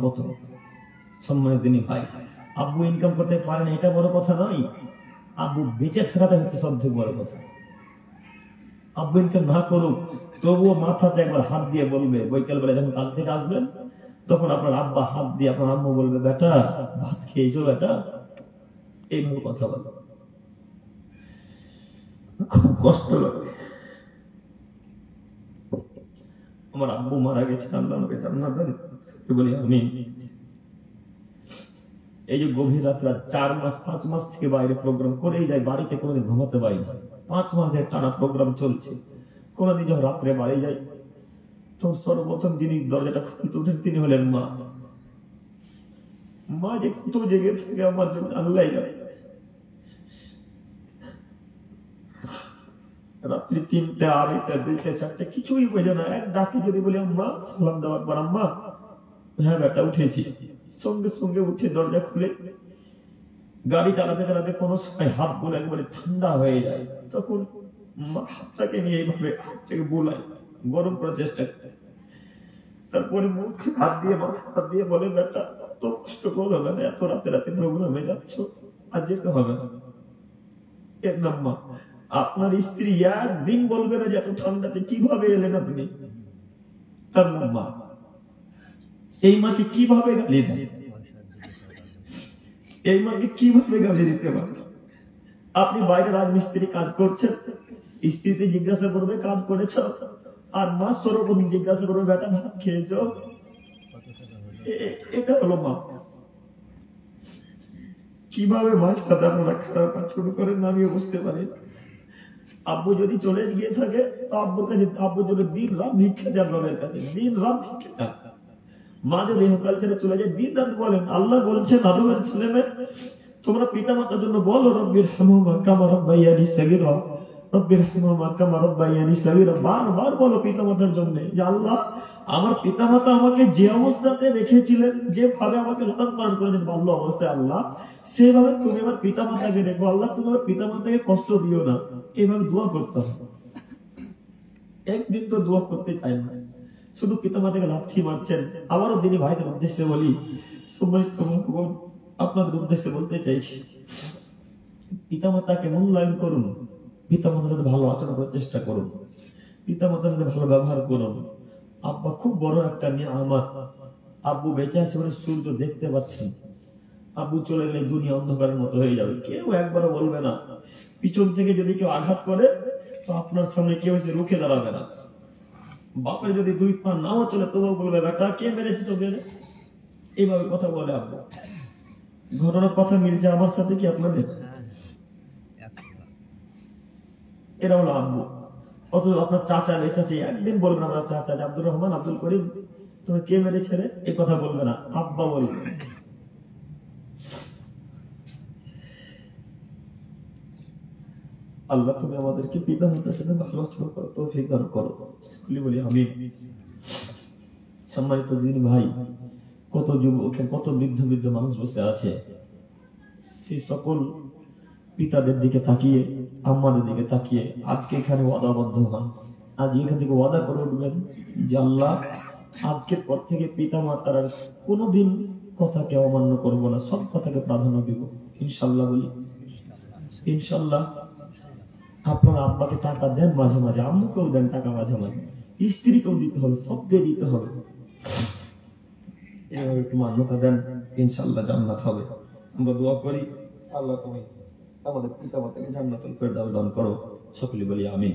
কত সম্মানিত দিনী ভাই। আব্বু ইনকাম করতে পারেন এটা বড় কথা নয়, আব্বু বেঁচে থাকাটা হচ্ছে সবথেকে বড় কথা। আব্বু ইনকাম না করুক তবুও মাথাতে একবার হাত দিয়ে বলবে, বৈকাল বেলা যখন কাজ থেকে আসবেন তখন আপনার আব্বা হাত দিয়ে আপনার আম্মু বলবে, বেটা ভাত খেয়েছো বেটা, এই মূল কথা বলো। খুব কষ্ট লাগে। আমার আব্বু মারা গেছে, আল্লাহ আমাকে জান্নাত দান বলি আমি। এই যে গভীর রাত্রা 4 মাস 5 মাস থেকে বাইরে প্রোগ্রাম করেই যায়, বাড়িতে কোনোদিন ঘুমাতে পারি না। 5 মাসের টানা প্রোগ্রাম চলছে। কোনোদিন যখন রাত্রে বাড়ি যাই তো সর্বপ্রথম যিনি দরজাটা খুলতে উঠেন তিনি হলেন মা। মা যে কত জেগে থাকে আমার জন্য আল্লাহ জানে। রাত্রি 3টা 2টা 4টা কিছুই বোঝে না, এক ডাকে যদি বলি আম্মা সালাম দেওয়ার পর আম্মা হ্যাঁ বেটা উঠেছি, সঙ্গে সঙ্গে উঠে দরজা খুলে গাড়ি চালাতে চালাতে কোনো সময় হাত গুলো একবারে ঠান্ডা হয়ে যায়, তখন হাতটাকে নিয়ে এইভাবে হাতটাকে বোলায়, গরম করার চেষ্টা করে, তারপরে মুখে হাত দিয়ে মাথা হাত দিয়ে বলে, বেটা কত কষ্ট করো না, এত রাতে রাতে প্রোগ্রামে যাচ্ছ, আর যেতে হবে না। একদম মা আপনার স্ত্রী একদিন বলবে না যে এত ঠান্ডাতে কিভাবে এলেন আপনি। তার মা এই মাকে কিভাবে গালি দেন, এই মাকে কিভাবে গালি দিতে পারে। আপনি বাইরে রাজমিস্ত্রি কাজ করছেন, স্ত্রীতে জিজ্ঞাসা করবে কাজ করেছ, আর মা সর্বপ্রথম জিজ্ঞাসা করবে বেটা ভাত খেয়েছ। এটা হলো মা। কিভাবে মায়ের সাথে আপনারা খারাপ কাজ শুরু করেন আমিও বুঝতে পারি। আব্বু যদি চলে গিয়ে থাকে তো আব্বুর কাছে, আব্বু যদি দিন রাত ভিক্ষা চান রবের কাছে, দিন রাত ভিক্ষা চান। মা যদি হোকাল ছেড়ে চলে যায় দিন রাত বলেন, আল্লাহ বলছেন আদমের ছেলে মেয়ে তোমরা পিতা মাতার জন্য বলো রব্বির হামহুমা কামা রাব্বায়ানি সগীরা, রব্বির হামহুমা কামা রাব্বায়ানি সগীরা। বারবার বলো পিতা মাতার জন্য যে আল্লাহ আমার পিতা মাতা আমাকে যে অবস্থাতে রেখেছিলেন, যেভাবে আমাকে লালন পালন করেছেন বাল্য অবস্থায়, আল্লাহ সেভাবে তুমি আমার পিতা মাতাকে রেখো, আল্লাহ তুমি আমার পিতা মাতাকে কষ্ট দিও না। এইভাবে দোয়া করতে হবে। একদিন তো দোয়া করতে চাই না, শুধু পিতা মাতাকে লাথি মারছেন। আবারও দিনী ভাইদের উদ্দেশ্যে বলি, আপনাদের উদ্দেশ্যে বলতে চাইছি, পিতা মাতাকে মূল্যায়ন করুন, পিতা মাতার সাথে ভালো আচরণ করার চেষ্টা করুন, পিতা মাতার সাথে ভালো ব্যবহার করুন। আব্বা খুব বড় একটা নিয়ামত। আব্বু বেঁচে আছে বলে সূর্য দেখতে পাচ্ছেন, আব্বু চলে গেলে দুনিয়া অন্ধকারের মতো হয়ে যাবে। কেউ একবারও বলবে না, পিছন থেকে যদি কেউ আঘাত করে তো আপনার সামনে কেউ এসে রুখে দাঁড়াবে না। বাপের যদি 2 পা নাও চলে তবুও বলবে বেটা কে মেরেছে তোকে, এইভাবে কথা বলে আব্বু। ঘটনার কথা মিলছে আমার সাথে কি আপনাদের? এটা হলো আব্বু। অথচ আপনার চাচা বেঁচে আছে, একদিন বলবেন আপনার চাচা আব্দুর রহমান আব্দুল করিম তুমি কে মেরেছে রে, এই কথা বলবে না, আব্বা বলবে। আল্লাহ তুমি আমাদেরকে পিতা মাতার সাথে ভালো আচরণ করো, তৌফিক দান করো, বলি আমি। সম্মানিত দিনী ভাই, কত যুবক কত বৃদ্ধ বৃদ্ধ মানুষ বসে আছে, সেই সকল পিতাদের দিকে তাকিয়ে, আম্মাদের দিকে তাকিয়ে আজকে এখানে ওয়াদাবদ্ধ হন। আজ এখান থেকে ওয়াদা করে উঠবেন যে আল্লাহ আজকের পর থেকে পিতা মাতার কোনোদিন কথাকে অমান্য করবো না, সব কথাকে প্রাধান্য দিব ইনশাল্লাহ। বলি ইনশাল্লাহ। আপনার আব্বাকে টাকা দেন মাঝে মাঝে, আম্মুকেও দেন টাকা মাঝে মাঝে, স্ত্রীকেও দিতে হবে, সবকে দিতে হবে। এভাবে একটু মান্যতা দেন, ইনশাল্লাহ জান্নাত হবে। আমরা দোয়া করি আল্লাহ তুমি আমাদের পিতা মাতাকে জান্নাতুল ফেরদাউস দান করো, সকলে বলি আমিন।